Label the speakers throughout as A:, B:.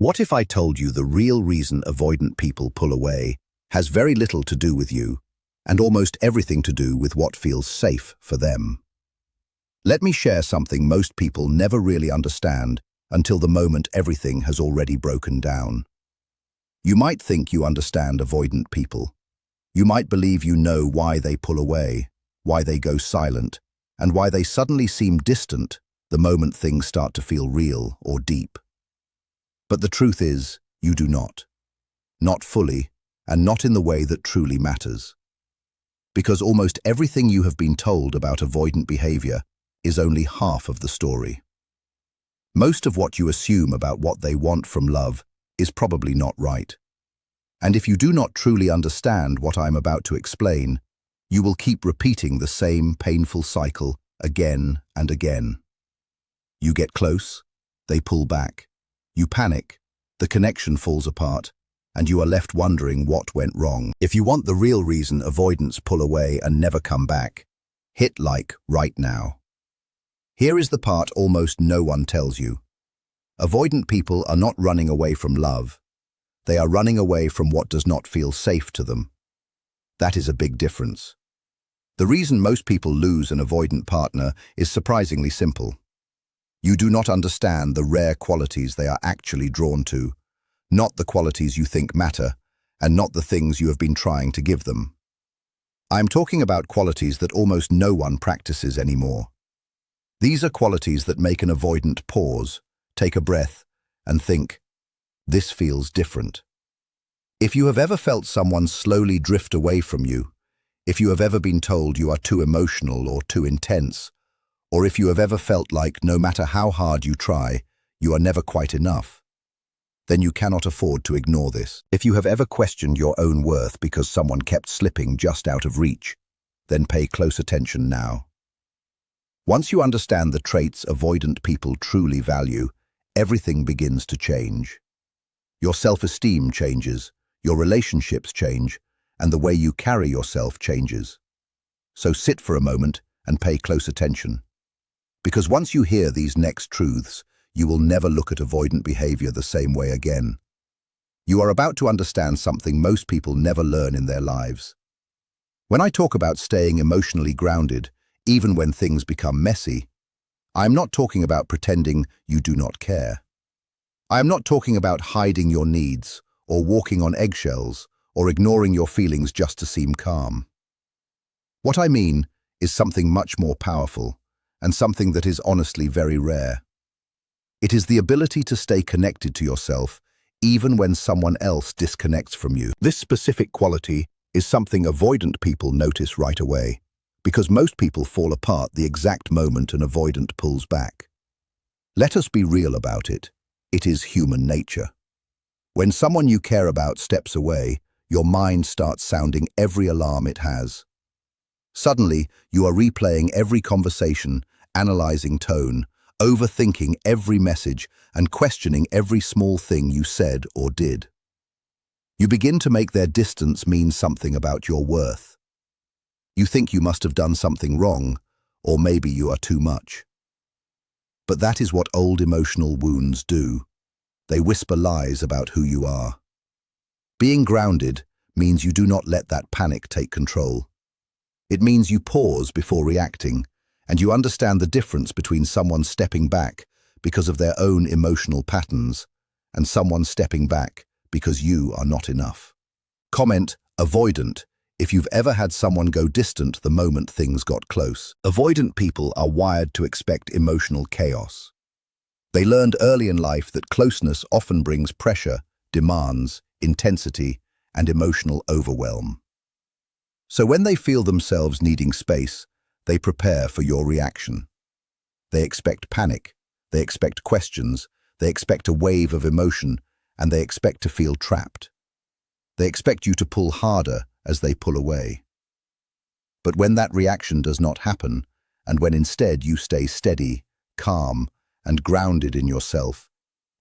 A: What if I told you the real reason avoidant people pull away has very little to do with you and almost everything to do with what feels safe for them? Let me share something most people never really understand until the moment everything has already broken down. You might think you understand avoidant people. You might believe you know why they pull away, why they go silent, and why they suddenly seem distant the moment things start to feel real or deep. But the truth is, you do not. Not fully, and not in the way that truly matters. Because almost everything you have been told about avoidant behavior is only half of the story. Most of what you assume about what they want from love is probably not right. And if you do not truly understand what I'm about to explain, you will keep repeating the same painful cycle again and again. You get close, they pull back. You panic, the connection falls apart, and you are left wondering what went wrong. If you want the real reason avoidants pull away and never come back, hit like right now. Here is the part almost no one tells you. Avoidant people are not running away from love. They are running away from what does not feel safe to them. That is a big difference. The reason most people lose an avoidant partner is surprisingly simple. You do not understand the rare qualities they are actually drawn to, not the qualities you think matter, and not the things you have been trying to give them. I'm talking about qualities that almost no one practices anymore. These are qualities that make an avoidant pause, take a breath, and think, this feels different. If you have ever felt someone slowly drift away from you, if you have ever been told you are too emotional or too intense, or if you have ever felt like no matter how hard you try, you are never quite enough, then you cannot afford to ignore this. If you have ever questioned your own worth because someone kept slipping just out of reach, then pay close attention now. Once you understand the traits avoidant people truly value, everything begins to change. Your self-esteem changes, your relationships change, and the way you carry yourself changes. So sit for a moment and pay close attention. Because once you hear these next truths, you will never look at avoidant behavior the same way again. You are about to understand something most people never learn in their lives. When I talk about staying emotionally grounded, even when things become messy, I am not talking about pretending you do not care. I am not talking about hiding your needs, or walking on eggshells, or ignoring your feelings just to seem calm. What I mean is something much more powerful, and something that is honestly very rare. It is the ability to stay connected to yourself even when someone else disconnects from you. This specific quality is something avoidant people notice right away, because most people fall apart the exact moment an avoidant pulls back. Let us be real about it. It is human nature. When someone you care about steps away, your mind starts sounding every alarm it has. Suddenly, you are replaying every conversation, analyzing tone, overthinking every message, and questioning every small thing you said or did. You begin to make their distance mean something about your worth. You think you must have done something wrong, or maybe you are too much. But that is what old emotional wounds do. They whisper lies about who you are. Being grounded means you do not let that panic take control. It means you pause before reacting, and you understand the difference between someone stepping back because of their own emotional patterns and someone stepping back because you are not enough. Comment avoidant if you've ever had someone go distant the moment things got close. Avoidant people are wired to expect emotional chaos. They learned early in life that closeness often brings pressure, demands, intensity, and emotional overwhelm. So when they feel themselves needing space, they prepare for your reaction. They expect panic, they expect questions, they expect a wave of emotion, and they expect to feel trapped. They expect you to pull harder as they pull away. But when that reaction does not happen, and when instead you stay steady, calm, and grounded in yourself,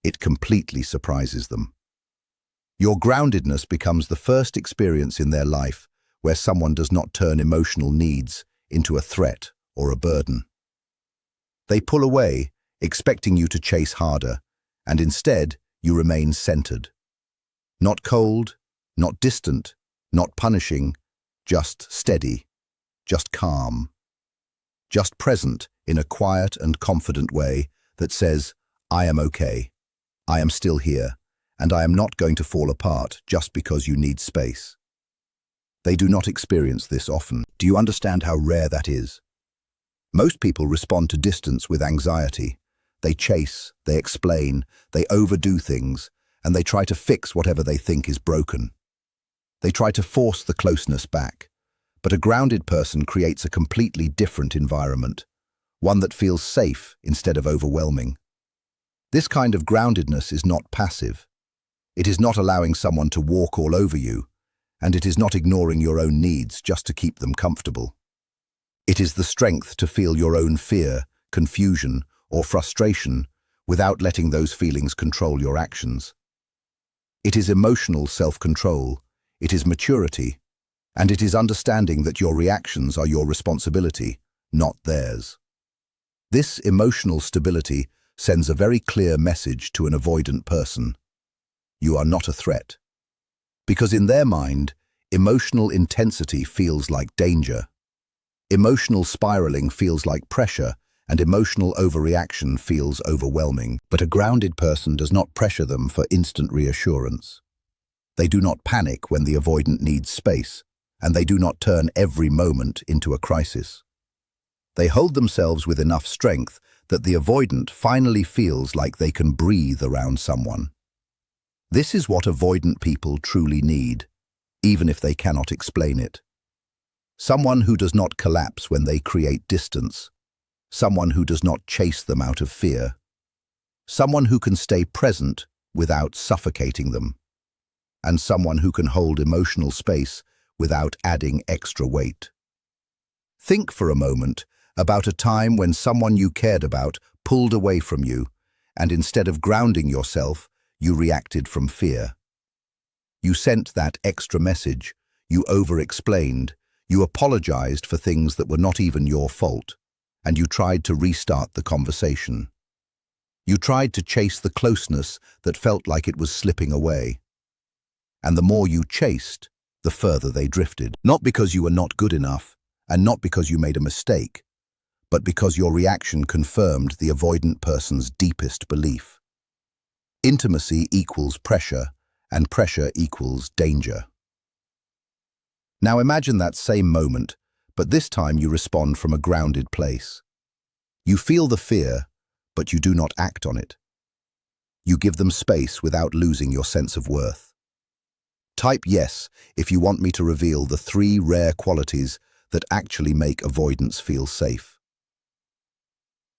A: it completely surprises them. Your groundedness becomes the first experience in their life where someone does not turn emotional needs into a threat or a burden. They pull away, expecting you to chase harder, and instead you remain centered. Not cold, not distant, not punishing, just steady, just calm, just present in a quiet and confident way that says, I am okay, I am still here, and I am not going to fall apart just because you need space. They do not experience this often. Do you understand how rare that is? Most people respond to distance with anxiety. They chase, they explain, they overdo things, and they try to fix whatever they think is broken. They try to force the closeness back. But a grounded person creates a completely different environment, one that feels safe instead of overwhelming. This kind of groundedness is not passive. It is not allowing someone to walk all over you, and it is not ignoring your own needs just to keep them comfortable. It is the strength to feel your own fear, confusion, or frustration without letting those feelings control your actions. It is emotional self-control, it is maturity, and it is understanding that your reactions are your responsibility, not theirs. This emotional stability sends a very clear message to an avoidant person. You are not a threat. Because in their mind, emotional intensity feels like danger. Emotional spiraling feels like pressure, and emotional overreaction feels overwhelming. But a grounded person does not pressure them for instant reassurance. They do not panic when the avoidant needs space, and they do not turn every moment into a crisis. They hold themselves with enough strength that the avoidant finally feels like they can breathe around someone. This is what avoidant people truly need, even if they cannot explain it. Someone who does not collapse when they create distance. Someone who does not chase them out of fear. Someone who can stay present without suffocating them. And someone who can hold emotional space without adding extra weight. Think for a moment about a time when someone you cared about pulled away from you, and instead of grounding yourself, you reacted from fear. You sent that extra message, you over-explained, you apologized for things that were not even your fault, and you tried to restart the conversation. You tried to chase the closeness that felt like it was slipping away. And the more you chased, the further they drifted. Not because you were not good enough, and not because you made a mistake, but because your reaction confirmed the avoidant person's deepest belief. Intimacy equals pressure, and pressure equals danger. Now imagine that same moment, but this time you respond from a grounded place. You feel the fear, but you do not act on it. You give them space without losing your sense of worth. Type yes if you want me to reveal the 3 rare qualities that actually make avoidants feel safe.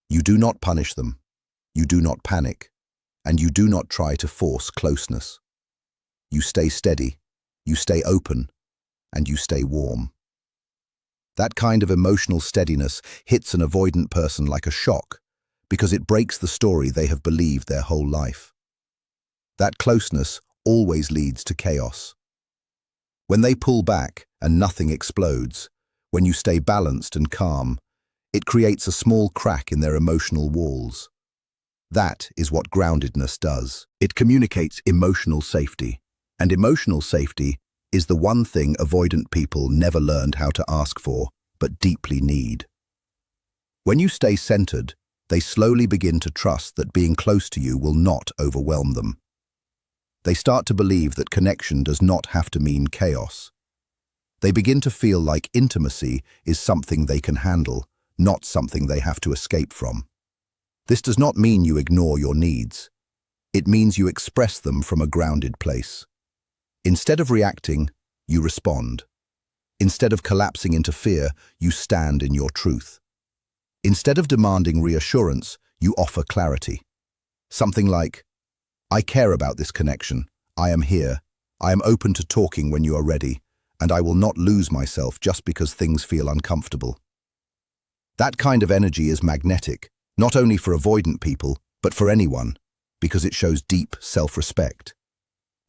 A: You do not punish them. You do not panic. And you do not try to force closeness. You stay steady, you stay open, and you stay warm. That kind of emotional steadiness hits an avoidant person like a shock because it breaks the story they have believed their whole life. That closeness always leads to chaos. When they pull back and nothing explodes, when you stay balanced and calm, it creates a small crack in their emotional walls. That is what groundedness does. It communicates emotional safety, and emotional safety is the one thing avoidant people never learned how to ask for, but deeply need. When you stay centered, they slowly begin to trust that being close to you will not overwhelm them. They start to believe that connection does not have to mean chaos. They begin to feel like intimacy is something they can handle, not something they have to escape from. This does not mean you ignore your needs. It means you express them from a grounded place. Instead of reacting, you respond. Instead of collapsing into fear, you stand in your truth. Instead of demanding reassurance, you offer clarity. Something like, I care about this connection. I am here. I am open to talking when you are ready, and I will not lose myself just because things feel uncomfortable. That kind of energy is magnetic, not only for avoidant people, but for anyone, because it shows deep self-respect.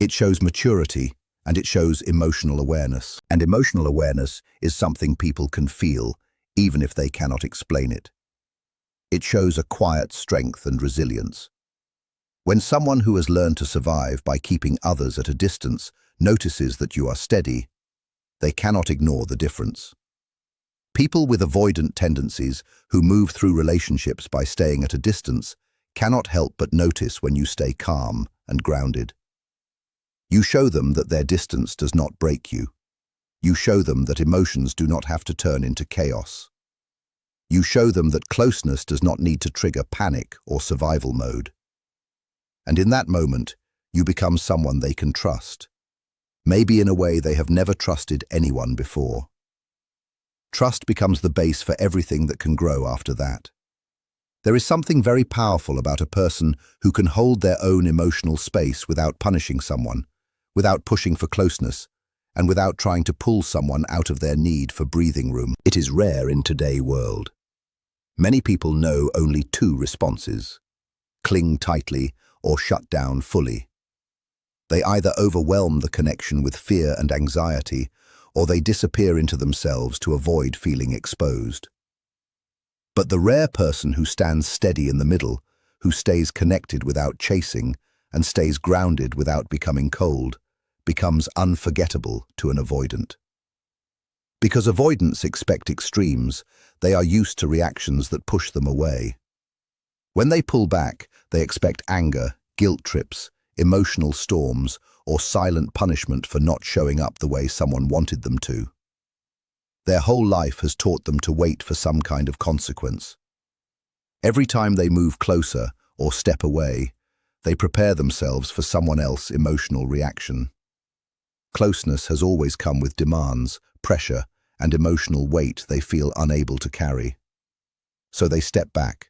A: It shows maturity, and it shows emotional awareness. And emotional awareness is something people can feel, even if they cannot explain it. It shows a quiet strength and resilience. When someone who has learned to survive by keeping others at a distance notices that you are steady, they cannot ignore the difference. People with avoidant tendencies who move through relationships by staying at a distance cannot help but notice when you stay calm and grounded. You show them that their distance does not break you. You show them that emotions do not have to turn into chaos. You show them that closeness does not need to trigger panic or survival mode. And in that moment, you become someone they can trust, maybe in a way they have never trusted anyone before. Trust becomes the base for everything that can grow after that. There is something very powerful about a person who can hold their own emotional space without punishing someone, without pushing for closeness, and without trying to pull someone out of their need for breathing room. It is rare in today's world. Many people know only two responses: cling tightly or shut down fully. They either overwhelm the connection with fear and anxiety, or they disappear into themselves to avoid feeling exposed. But the rare person who stands steady in the middle, who stays connected without chasing, and stays grounded without becoming cold, becomes unforgettable to an avoidant. Because avoidants expect extremes, they are used to reactions that push them away. When they pull back, they expect anger, guilt trips, emotional storms, or silent punishment for not showing up the way someone wanted them to. Their whole life has taught them to wait for some kind of consequence. Every time they move closer or step away, they prepare themselves for someone else's emotional reaction. Closeness has always come with demands, pressure, and emotional weight they feel unable to carry. So they step back.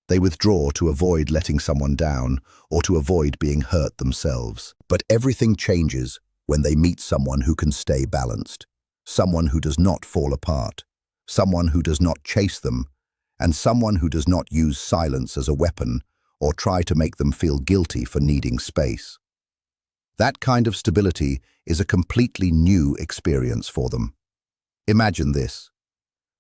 A: They withdraw to avoid letting someone down or to avoid being hurt themselves. But everything changes when they meet someone who can stay balanced, someone who does not fall apart, someone who does not chase them, and someone who does not use silence as a weapon or try to make them feel guilty for needing space. That kind of stability is a completely new experience for them. Imagine this.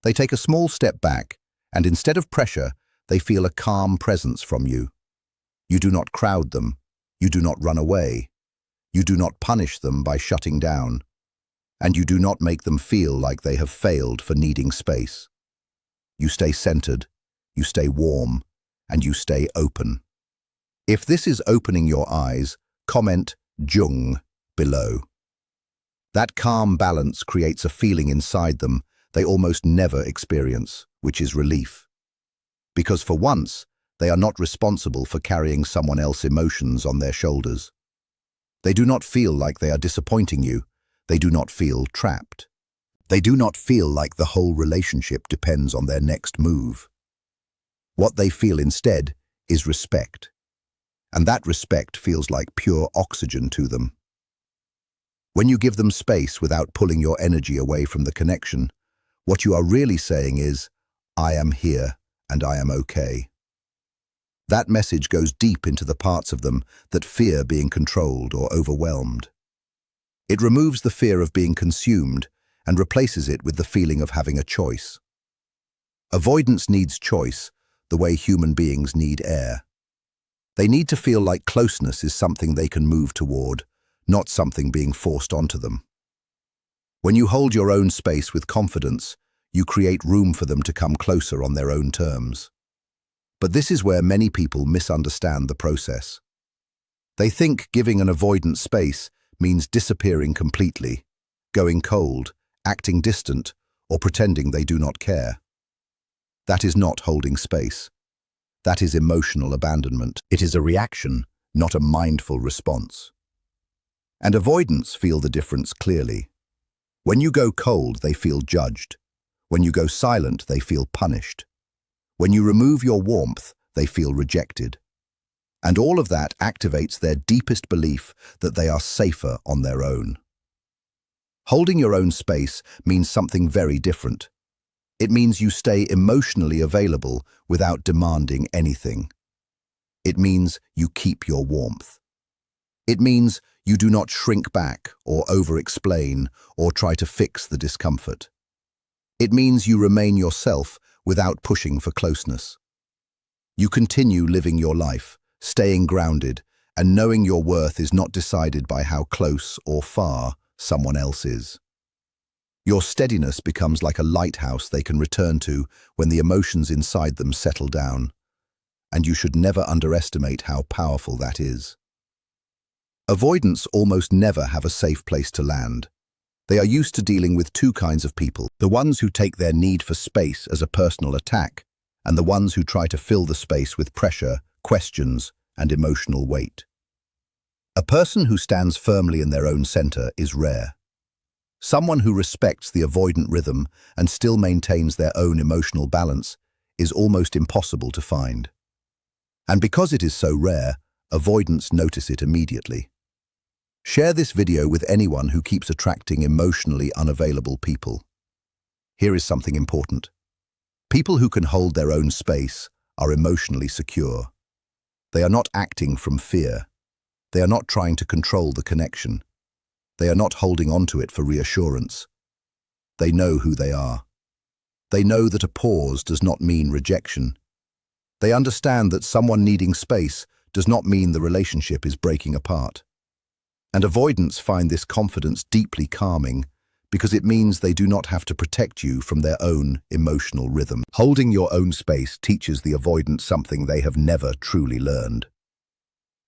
A: They take a small step back, and instead of pressure, they feel a calm presence from you. You do not crowd them. You do not run away. You do not punish them by shutting down. And you do not make them feel like they have failed for needing space. You stay centered, you stay warm, and you stay open. If this is opening your eyes, comment Jung below. That calm balance creates a feeling inside them they almost never experience, which is relief. Because for once, they are not responsible for carrying someone else's emotions on their shoulders. They do not feel like they are disappointing you. They do not feel trapped. They do not feel like the whole relationship depends on their next move. What they feel instead is respect. And that respect feels like pure oxygen to them. When you give them space without pulling your energy away from the connection, what you are really saying is, I am here and I am okay. That message goes deep into the parts of them that fear being controlled or overwhelmed. It removes the fear of being consumed and replaces it with the feeling of having a choice. Avoidance needs choice, the way human beings need air. They need to feel like closeness is something they can move toward, not something being forced onto them. When you hold your own space with confidence, you create room for them to come closer on their own terms. But this is where many people misunderstand the process. They think giving an avoidant space means disappearing completely, going cold, acting distant, or pretending they do not care. That is not holding space. That is emotional abandonment. It is a reaction, not a mindful response. And avoidants feel the difference clearly. When you go cold, they feel judged. When you go silent, they feel punished. When you remove your warmth, they feel rejected. And all of that activates their deepest belief that they are safer on their own. Holding your own space means something very different. It means you stay emotionally available without demanding anything. It means you keep your warmth. It means you do not shrink back or over-explain or try to fix the discomfort. It means you remain yourself without pushing for closeness. You continue living your life, staying grounded, and knowing your worth is not decided by how close or far someone else is. Your steadiness becomes like a lighthouse they can return to when the emotions inside them settle down, and you should never underestimate how powerful that is. Avoidants almost never have a safe place to land. They are used to dealing with two kinds of people, the ones who take their need for space as a personal attack, and the ones who try to fill the space with pressure, questions, and emotional weight. A person who stands firmly in their own center is rare. Someone who respects the avoidant rhythm and still maintains their own emotional balance is almost impossible to find. And because it is so rare, avoidants notice it immediately. Share this video with anyone who keeps attracting emotionally unavailable people. Here is something important. People who can hold their own space are emotionally secure. They are not acting from fear. They are not trying to control the connection. They are not holding on to it for reassurance. They know who they are. They know that a pause does not mean rejection. They understand that someone needing space does not mean the relationship is breaking apart. And avoidants find this confidence deeply calming because it means they do not have to protect you from their own emotional rhythm. Holding your own space teaches the avoidant something they have never truly learned.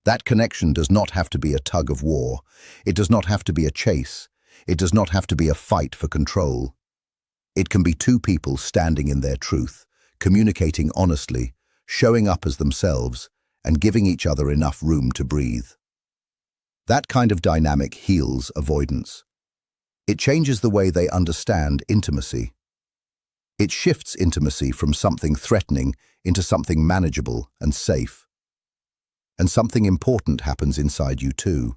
A: That connection does not have to be a tug of war. It does not have to be a chase. It does not have to be a fight for control. It can be two people standing in their truth, communicating honestly, showing up as themselves, and giving each other enough room to breathe. That kind of dynamic heals avoidance. It changes the way they understand intimacy. It shifts intimacy from something threatening into something manageable and safe. And something important happens inside you too.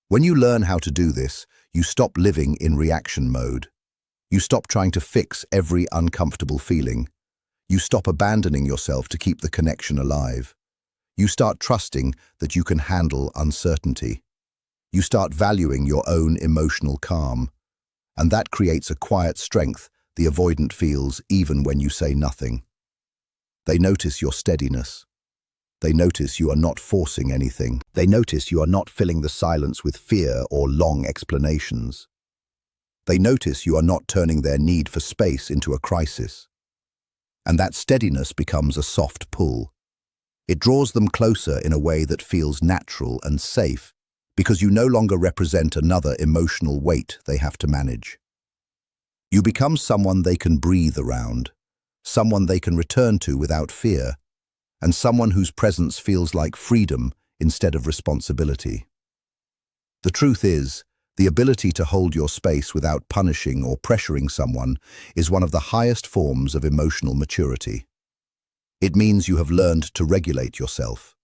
A: When you learn how to do this, you stop living in reaction mode. You stop trying to fix every uncomfortable feeling. You stop abandoning yourself to keep the connection alive. You start trusting that you can handle uncertainty. You start valuing your own emotional calm. And that creates a quiet strength the avoidant feels even when you say nothing. They notice your steadiness. They notice you are not forcing anything. They notice you are not filling the silence with fear or long explanations. They notice you are not turning their need for space into a crisis. And that steadiness becomes a soft pull. It draws them closer in a way that feels natural and safe because you no longer represent another emotional weight they have to manage. You become someone they can breathe around, someone they can return to without fear, and someone whose presence feels like freedom instead of responsibility. The truth is, the ability to hold your space without punishing or pressuring someone is one of the highest forms of emotional maturity. It means you have learned to regulate yourself.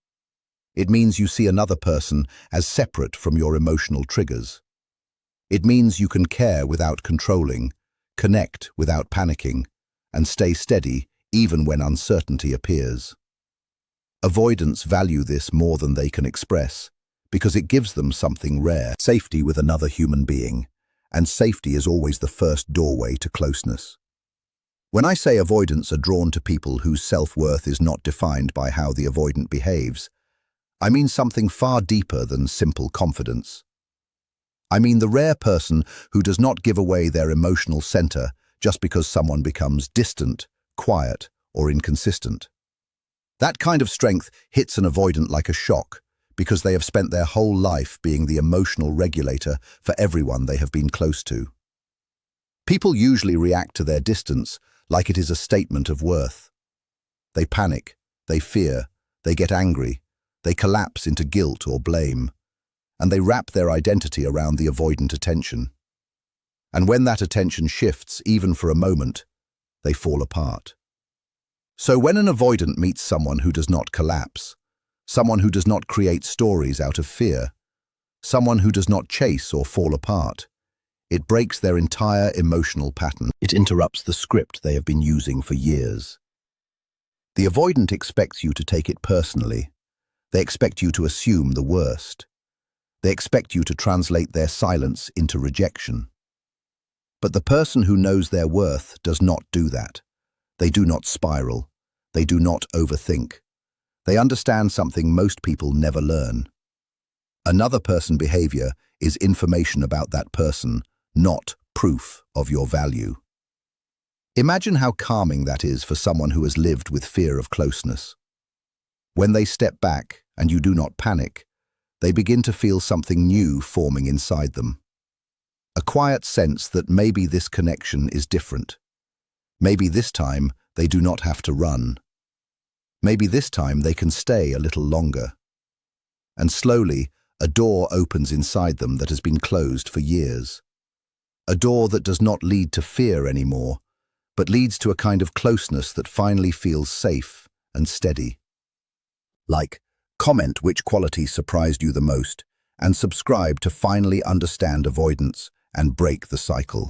A: It means you see another person as separate from your emotional triggers. It means you can care without controlling, connect without panicking, and stay steady even when uncertainty appears. Avoidants value this more than they can express because it gives them something rare, safety with another human being, and safety is always the first doorway to closeness. When I say avoidants are drawn to people whose self-worth is not defined by how the avoidant behaves, I mean something far deeper than simple confidence. I mean the rare person who does not give away their emotional center just because someone becomes distant, quiet, or inconsistent. That kind of strength hits an avoidant like a shock because they have spent their whole life being the emotional regulator for everyone they have been close to. People usually react to their distance like it is a statement of worth. They panic, they fear, they get angry, they collapse into guilt or blame, and they wrap their identity around the avoidant attention. And when that attention shifts, even for a moment, they fall apart. So when an avoidant meets someone who does not collapse, someone who does not create stories out of fear, someone who does not chase or fall apart, it breaks their entire emotional pattern. It interrupts the script they have been using for years. The avoidant expects you to take it personally. They expect you to assume the worst. They expect you to translate their silence into rejection. But the person who knows their worth does not do that. They do not spiral. They do not overthink. They understand something most people never learn. Another person's behavior is information about that person, not proof of your value. Imagine how calming that is for someone who has lived with fear of closeness. When they step back and you do not panic, they begin to feel something new forming inside them. A quiet sense that maybe this connection is different. Maybe this time they do not have to run. Maybe this time they can stay a little longer. And slowly, a door opens inside them that has been closed for years. A door that does not lead to fear anymore, but leads to a kind of closeness that finally feels safe and steady. Like, comment which quality surprised you the most, and subscribe to finally understand avoidance and break the cycle.